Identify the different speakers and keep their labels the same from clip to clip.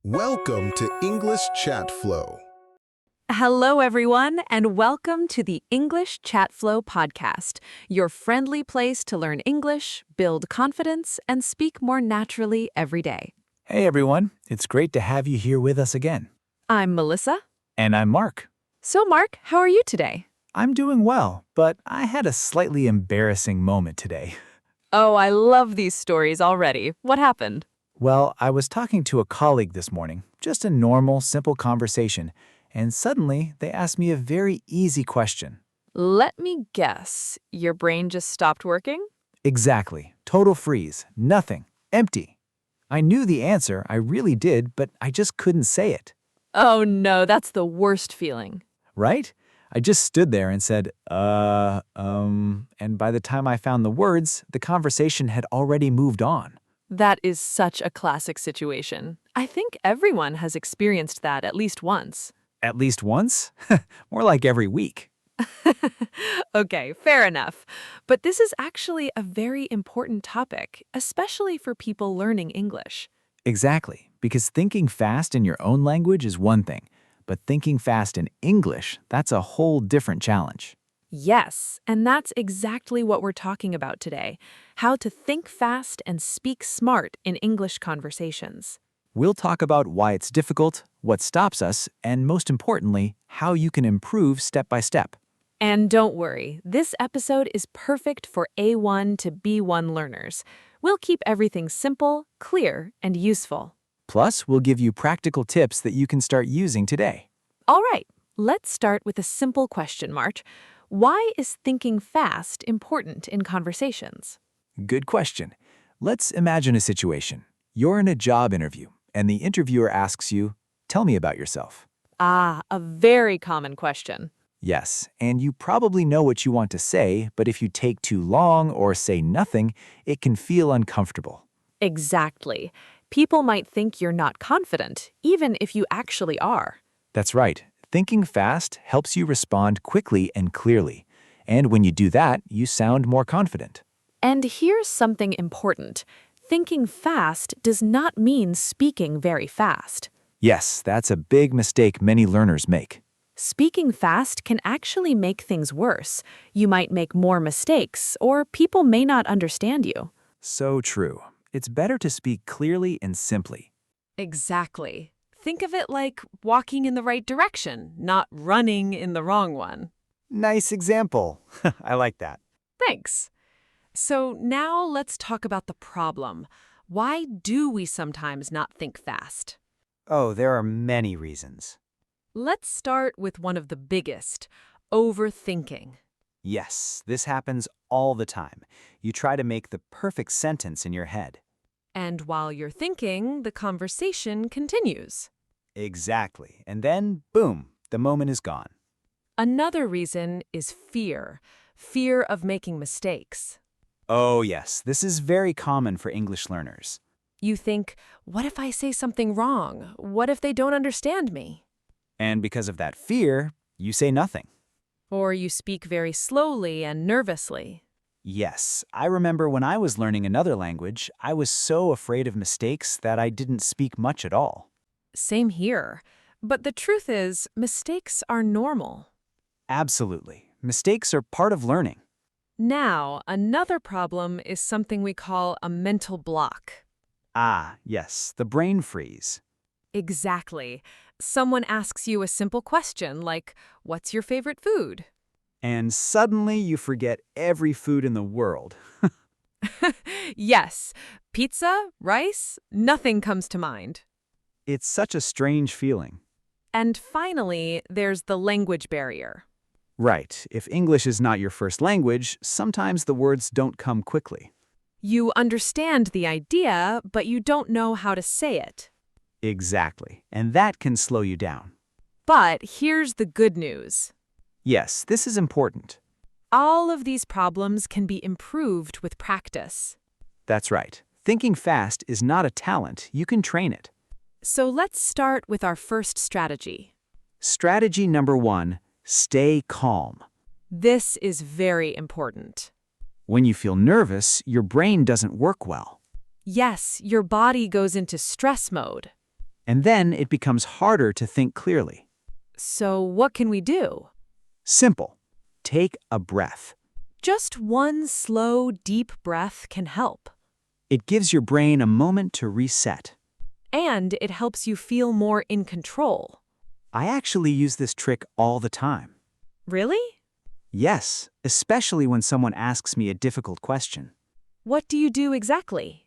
Speaker 1: Welcome to English Chat Flow.
Speaker 2: Hello, everyone, and welcome to the English Chat Flow podcast, your friendly place to learn English, build confidence, and speak more naturally every day.
Speaker 3: Hey everyone, it's great to have you here with us again.
Speaker 2: I'm Melissa.
Speaker 3: And I'm Mark.
Speaker 2: So, Mark, how are you today?
Speaker 3: I'm doing well, but I had a slightly embarrassing moment today.
Speaker 2: Oh, I love these stories already. What happened?
Speaker 3: Well, I was talking to a colleague this morning, just a normal, simple conversation, and suddenly they asked me a very easy question.
Speaker 2: Let me guess. Your brain just stopped working?
Speaker 3: Exactly. Total freeze. Nothing. Empty. I knew the answer, I really did, but I just couldn't say it.
Speaker 2: Oh, no, that's the worst feeling.
Speaker 3: Right? I just stood there and said, and by the time I found the words, the conversation had already moved on.
Speaker 2: That is such a classic situation. I think everyone has experienced that at least once.
Speaker 3: At least once? More like every week.
Speaker 2: Okay, fair enough. But this is actually a very important topic, especially for people learning English.
Speaker 3: Exactly, because thinking fast in your own language is one thing, but thinking fast in English, that's a whole different challenge.
Speaker 2: Yes, and that's exactly what we're talking about today, how to think fast and speak smart in English conversations.
Speaker 3: We'll talk about why it's difficult, what stops us, and most importantly, how you can improve step by step.
Speaker 2: And don't worry, this episode is perfect for A1 to B1 learners. We'll keep everything simple, clear, and useful.
Speaker 3: Plus, we'll give you practical tips that you can start using today.
Speaker 2: All right, let's start with a simple question, March. Why is thinking fast important in conversations?
Speaker 3: Good question. Let's imagine a situation. You're in a job interview, and the interviewer asks you, "Tell me about yourself."
Speaker 2: Ah, a very common question.
Speaker 3: Yes, and you probably know what you want to say, but if you take too long or say nothing, it can feel uncomfortable.
Speaker 2: Exactly. People might think you're not confident, even if you actually are.
Speaker 3: That's right. Thinking fast helps you respond quickly and clearly. And when you do that, you sound more confident.
Speaker 2: And here's something important. Thinking fast does not mean speaking very fast.
Speaker 3: Yes, that's a big mistake many learners make.
Speaker 2: Speaking fast can actually make things worse. You might make more mistakes, or people may not understand you.
Speaker 3: So true. It's better to speak clearly and simply.
Speaker 2: Exactly. Think of it like walking in the right direction, not running in the wrong one.
Speaker 3: Nice example. I like that.
Speaker 2: Thanks. So now let's talk about the problem. Why do we sometimes not think fast?
Speaker 3: Oh, there are many reasons.
Speaker 2: Let's start with one of the biggest, overthinking.
Speaker 3: Yes, this happens all the time. You try to make the perfect sentence in your head.
Speaker 2: And while you're thinking, the conversation continues.
Speaker 3: Exactly. And then, boom, the moment is gone.
Speaker 2: Another reason is fear. Fear of making mistakes.
Speaker 3: Oh, yes, this is very common for English learners.
Speaker 2: You think, what if I say something wrong? What if they don't understand me?
Speaker 3: And because of that fear, you say nothing.
Speaker 2: Or you speak very slowly and nervously.
Speaker 3: Yes, I remember when I was learning another language, I was so afraid of mistakes that I didn't speak much at all.
Speaker 2: Same here. But the truth is, mistakes are normal.
Speaker 3: Absolutely. Mistakes are part of learning.
Speaker 2: Now, another problem is something we call a mental block.
Speaker 3: Ah, yes, the brain freeze.
Speaker 2: Exactly. Someone asks you a simple question like, what's your favorite food?
Speaker 3: And suddenly you forget every food in the world.
Speaker 2: Yes. Pizza, rice, nothing comes to mind.
Speaker 3: It's such a strange feeling.
Speaker 2: And finally, there's the language barrier.
Speaker 3: Right, if English is not your first language, sometimes the words don't come quickly.
Speaker 2: You understand the idea, but you don't know how to say it.
Speaker 3: Exactly, and that can slow you down.
Speaker 2: But here's the good news.
Speaker 3: Yes, this is important.
Speaker 2: All of these problems can be improved with practice.
Speaker 3: That's right. Thinking fast is not a talent, you can train it.
Speaker 2: So let's start with our first strategy.
Speaker 3: Strategy number 1, stay calm.
Speaker 2: This is very important.
Speaker 3: When you feel nervous, your brain doesn't work well.
Speaker 2: Yes, your body goes into stress mode.
Speaker 3: and then it becomes harder to think clearly.
Speaker 2: So what can we do?
Speaker 3: Simple. Take a breath.
Speaker 2: Just one slow, deep breath can help.
Speaker 3: It gives your brain a moment to reset.
Speaker 2: And it helps you feel more in control.
Speaker 3: I actually use this trick all the time.
Speaker 2: Really?
Speaker 3: Yes, especially when someone asks me a difficult question.
Speaker 2: What do you do exactly?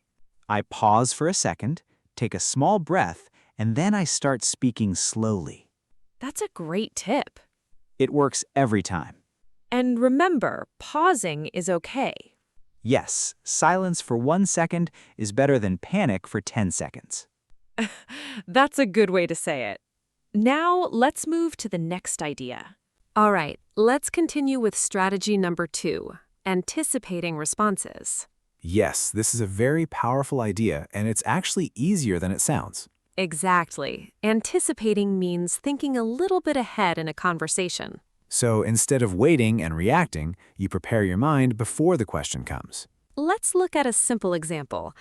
Speaker 3: I pause for a second, take a small breath, and then I start speaking slowly.
Speaker 2: That's a great tip.
Speaker 3: It works every time.
Speaker 2: And remember, pausing is okay.
Speaker 3: Yes, silence for 1 second is better than panic for 10 seconds.
Speaker 2: That's a good way to say it. Now, let's move to the next idea. All right, let's continue with strategy number 2, anticipating responses.
Speaker 1: Yes, this is a very powerful idea, and it's actually easier than it sounds.
Speaker 2: Exactly. Anticipating means thinking a little bit ahead in a conversation.
Speaker 1: So instead of waiting and reacting, you prepare your mind before the question comes.
Speaker 2: Let's look at a simple example.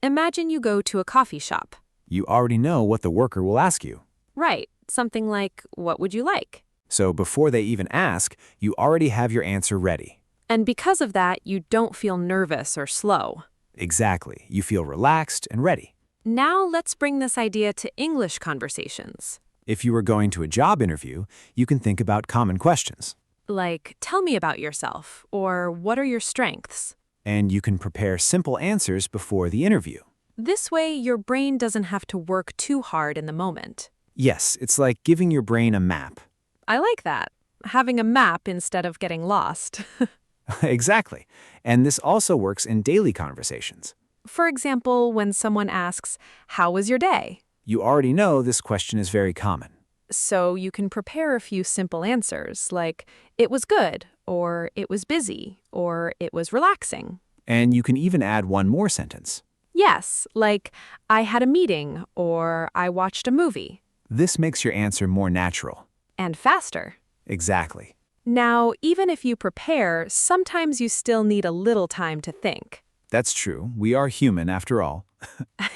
Speaker 2: Imagine you go to a coffee shop.
Speaker 1: You already know what the worker will ask you.
Speaker 2: Right, something like, what would you like?
Speaker 1: So before they even ask, you already have your answer ready.
Speaker 2: And because of that, you don't feel nervous or slow.
Speaker 1: Exactly. You feel relaxed and ready.
Speaker 2: Now let's bring this idea to English conversations.
Speaker 1: If you were going to a job interview, you can think about common questions.
Speaker 2: Like, tell me about yourself, or what are your strengths?
Speaker 1: And you can prepare simple answers before the interview.
Speaker 2: This way, your brain doesn't have to work too hard in the moment.
Speaker 1: Yes, it's like giving your brain a map.
Speaker 2: I like that. Having a map instead of getting lost.
Speaker 1: Exactly. And this also works in daily conversations.
Speaker 2: For example, when someone asks, how was your day?
Speaker 1: You already know this question is very common.
Speaker 2: So you can prepare a few simple answers like, it was good, or it was busy, or it was relaxing.
Speaker 1: And you can even add one more sentence.
Speaker 2: Yes, like, I had a meeting, or I watched a movie.
Speaker 1: This makes your answer more natural.
Speaker 2: And faster.
Speaker 1: Exactly.
Speaker 2: Now, even if you prepare, sometimes you still need a little time to think.
Speaker 1: That's true. We are human after all.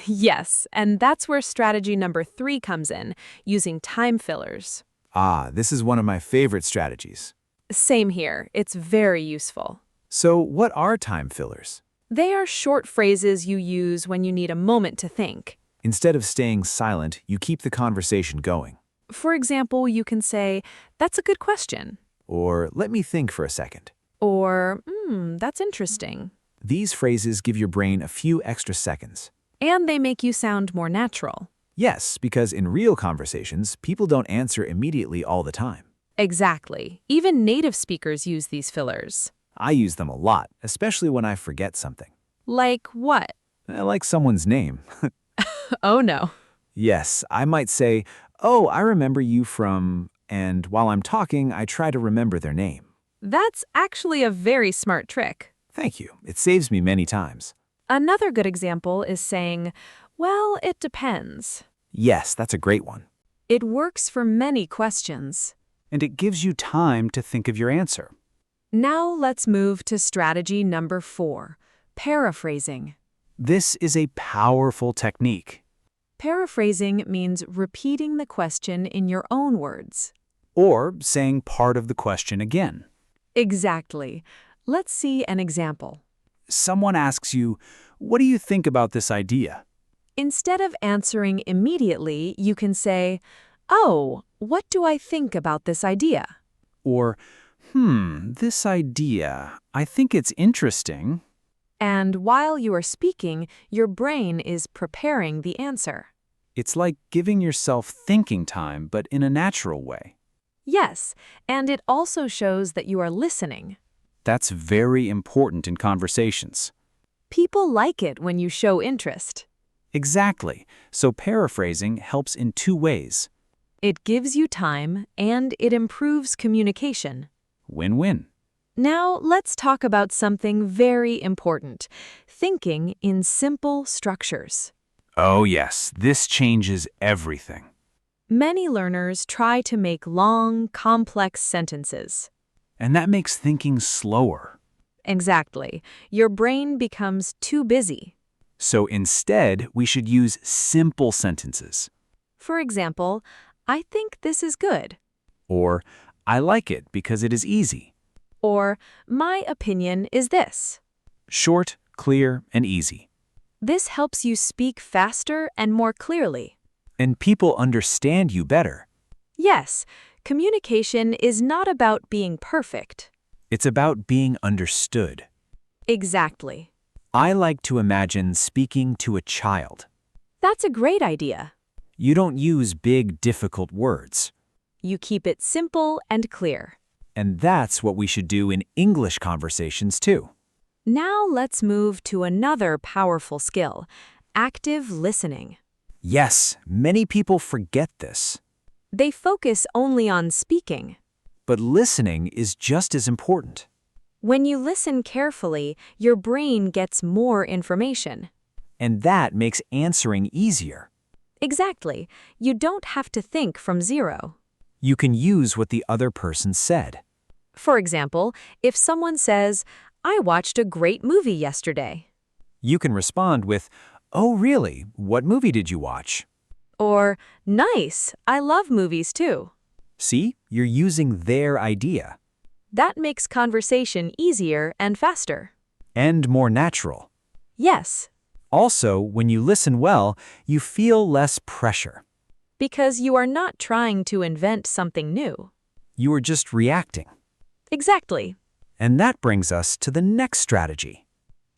Speaker 2: Yes, and that's where strategy number 3 comes in, using time fillers.
Speaker 1: Ah, this is one of my favorite strategies.
Speaker 2: Same here. It's very useful.
Speaker 1: So what are time fillers?
Speaker 2: They are short phrases you use when you need a moment to think.
Speaker 1: Instead of staying silent, you keep the conversation going.
Speaker 2: For example, you can say, that's a good question.
Speaker 1: Or, let me think for a second.
Speaker 2: Or, that's interesting.
Speaker 1: These phrases give your brain a few extra seconds.
Speaker 2: And they make you sound more natural.
Speaker 1: Yes, because in real conversations, people don't answer immediately all the time.
Speaker 2: Exactly. Even native speakers use these fillers.
Speaker 1: I use them a lot, especially when I forget something.
Speaker 2: Like what?
Speaker 1: Like someone's name.
Speaker 2: Oh no.
Speaker 1: Yes, I might say, oh, I remember you from, and while I'm talking, I try to remember their name.
Speaker 2: That's actually a very smart trick.
Speaker 1: Thank you. It saves me many times.
Speaker 2: Another good example is saying, well, it depends.
Speaker 1: Yes, that's a great one.
Speaker 2: It works for many questions.
Speaker 3: And it gives you time to think of your answer.
Speaker 2: Now let's move to strategy number 4, paraphrasing.
Speaker 3: This is a powerful technique.
Speaker 2: Paraphrasing means repeating the question in your own words.
Speaker 3: Or saying part of the question again.
Speaker 2: Exactly. Let's see an example.
Speaker 3: Someone asks you, what do you think about this idea?
Speaker 2: Instead of answering immediately, you can say, oh, what do I think about this idea?
Speaker 3: Or, this idea, I think it's interesting.
Speaker 2: And while you are speaking, your brain is preparing the answer.
Speaker 3: It's like giving yourself thinking time, but in a natural way.
Speaker 2: Yes, and it also shows that you are listening.
Speaker 3: That's very important in conversations.
Speaker 2: People like it when you show interest.
Speaker 3: Exactly. So paraphrasing helps in 2 ways.
Speaker 2: It gives you time, and it improves communication.
Speaker 3: Win-win.
Speaker 2: Now, let's talk about something very important, thinking in simple structures.
Speaker 3: Oh yes, this changes everything.
Speaker 2: Many learners try to make long, complex sentences.
Speaker 3: And that makes thinking slower.
Speaker 2: Exactly. Your brain becomes too busy.
Speaker 3: So instead, we should use simple sentences.
Speaker 2: For example, I think this is good.
Speaker 1: Or, I like it because it is easy.
Speaker 2: Or, my opinion is this.
Speaker 1: Short, clear, and easy.
Speaker 2: This helps you speak faster and more clearly.
Speaker 1: And people understand you better.
Speaker 2: Yes, communication is not about being perfect.
Speaker 1: It's about being understood.
Speaker 2: Exactly.
Speaker 1: I like to imagine speaking to a child.
Speaker 2: That's a great idea.
Speaker 1: You don't use big, difficult words.
Speaker 2: You keep it simple and clear.
Speaker 1: And that's what we should do in English conversations too.
Speaker 2: Now let's move to another powerful skill, active listening.
Speaker 1: Yes, many people forget this.
Speaker 2: They focus only on speaking.
Speaker 1: But listening is just as important.
Speaker 2: When you listen carefully, your brain gets more information.
Speaker 1: And that makes answering easier.
Speaker 2: Exactly. You don't have to think from zero.
Speaker 1: You can use what the other person said.
Speaker 2: For example, if someone says, I watched a great movie yesterday.
Speaker 1: You can respond with, "Oh, really? What movie did you watch?"
Speaker 2: Or, nice, I love movies too.
Speaker 1: See, you're using their idea.
Speaker 2: That makes conversation easier and faster.
Speaker 1: And more natural.
Speaker 2: Yes,
Speaker 1: Also, when you listen well, you feel less pressure.
Speaker 2: because you are not trying to invent something new.
Speaker 1: You are just reacting.
Speaker 2: Exactly.
Speaker 1: And that brings us to the next strategy.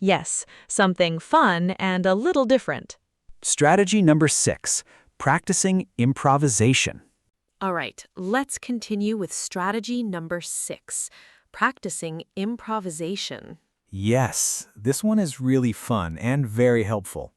Speaker 2: Yes, something fun and a little different.
Speaker 1: Strategy number 6, practicing improvisation.
Speaker 2: All right, let's continue with strategy number 6, practicing improvisation.
Speaker 3: Yes, this one is really fun and very helpful.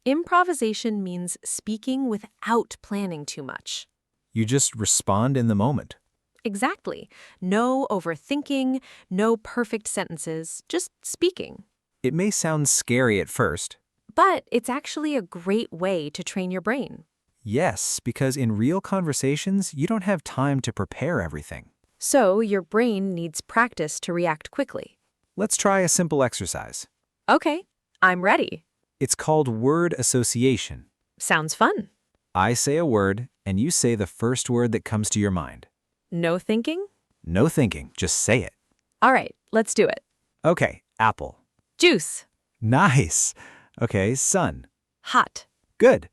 Speaker 2: Improvisation means speaking without planning too much.
Speaker 3: You just respond in the moment.
Speaker 2: Exactly. No overthinking, no perfect sentences, just speaking.
Speaker 3: It may sound scary at first.
Speaker 2: But it's actually a great way to train your brain.
Speaker 3: Yes, because in real conversations, you don't have time to prepare everything.
Speaker 2: So your brain needs practice to react quickly.
Speaker 3: Let's try a simple exercise.
Speaker 2: Okay, I'm ready.
Speaker 3: It's called word association.
Speaker 2: Sounds fun.
Speaker 3: I say a word, and you say the first word that comes to your mind.
Speaker 2: No thinking?
Speaker 3: No thinking, just say it.
Speaker 2: All right, let's do it.
Speaker 3: Okay, apple.
Speaker 2: Juice.
Speaker 3: Nice. Okay, sun.
Speaker 2: Hot.
Speaker 3: Good.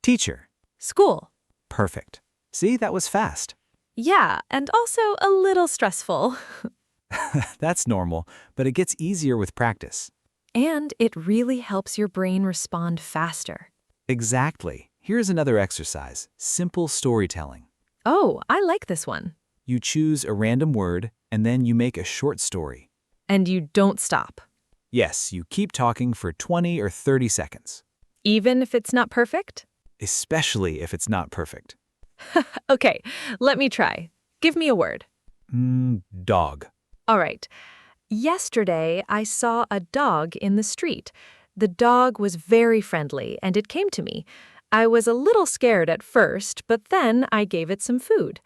Speaker 3: Teacher.
Speaker 2: School.
Speaker 3: Perfect. See, that was fast.
Speaker 2: Yeah, and also a little stressful.
Speaker 3: That's normal, but it gets easier with practice.
Speaker 2: And it really helps your brain respond faster.
Speaker 3: Exactly. Here's another exercise, simple storytelling.
Speaker 2: Oh, I like this one.
Speaker 3: You choose a random word, and then you make a short story.
Speaker 2: And you don't stop.
Speaker 3: Yes, you keep talking for 20 or 30 seconds,
Speaker 2: Even if it's not perfect?
Speaker 3: especially if it's not perfect.
Speaker 2: Okay, let me try. Give me a word.
Speaker 3: Dog.
Speaker 2: All right. Yesterday, I saw a dog in the street. The dog was very friendly, and it came to me. I was a little scared at first, but then I gave it some food.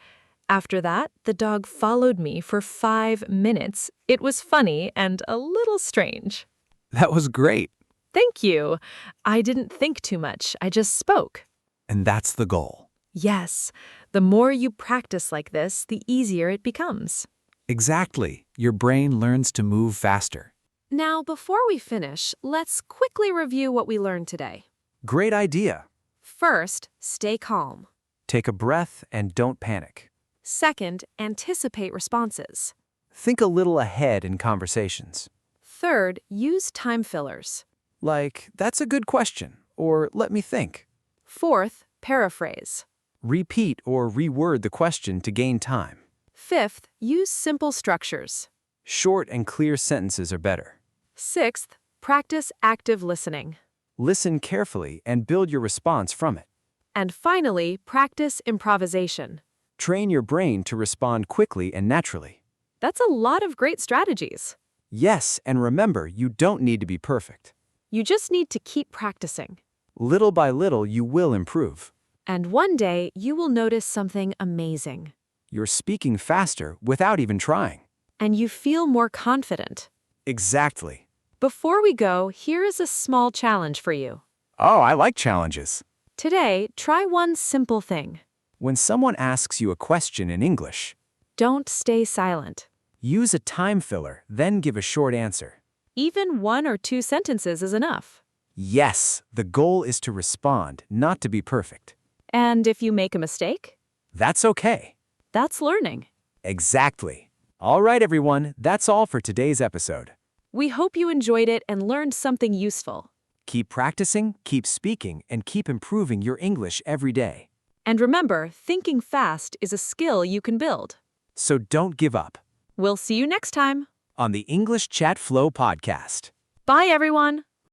Speaker 2: After that, the dog followed me for 5 minutes. It was funny and a little strange.
Speaker 3: That was great.
Speaker 2: Thank you. I didn't think too much. I just spoke.
Speaker 3: And that's the goal.
Speaker 2: Yes, the more you practice like this, the easier it becomes.
Speaker 3: Exactly. Your brain learns to move faster.
Speaker 2: Now, before we finish, let's quickly review what we learned today.
Speaker 3: Great idea.
Speaker 2: First, stay calm.
Speaker 3: Take a breath and don't panic.
Speaker 2: Second, anticipate responses.
Speaker 3: Think a little ahead in conversations.
Speaker 2: Third, use time fillers.
Speaker 3: Like, that's a good question, or let me think.
Speaker 2: Fourth, paraphrase.
Speaker 3: Repeat or reword the question to gain time.
Speaker 2: Fifth, use simple structures.
Speaker 3: Short and clear sentences are better.
Speaker 2: Sixth, practice active listening.
Speaker 3: Listen carefully and build your response from it.
Speaker 2: And finally, practice improvisation.
Speaker 3: Train your brain to respond quickly and naturally.
Speaker 2: That's a lot of great strategies.
Speaker 3: Yes, and remember, you don't need to be perfect.
Speaker 2: You just need to keep practicing.
Speaker 3: Little by little, you will improve.
Speaker 2: And one day, you will notice something amazing.
Speaker 3: You're speaking faster without even trying.
Speaker 2: And you feel more confident.
Speaker 3: Exactly.
Speaker 2: Before we go, here is a small challenge for you.
Speaker 3: Oh, I like challenges.
Speaker 2: Today, try one simple thing.
Speaker 1: When someone asks you a question in English,
Speaker 2: Don't stay silent.
Speaker 1: use a time filler, then give a short answer.
Speaker 2: Even 1 or 2 sentences is enough.
Speaker 1: Yes, the goal is to respond, not to be perfect.
Speaker 2: And if you make a mistake,
Speaker 1: That's okay.
Speaker 2: that's learning.
Speaker 1: Exactly. All right, everyone, that's all for today's episode.
Speaker 2: We hope you enjoyed it and learned something useful.
Speaker 1: Keep practicing, keep speaking, and keep improving your English every day.
Speaker 2: And remember, thinking fast is a skill you can build.
Speaker 1: So don't give up.
Speaker 2: We'll see you next time.
Speaker 1: On the English Chat Flow podcast.
Speaker 2: Bye, everyone.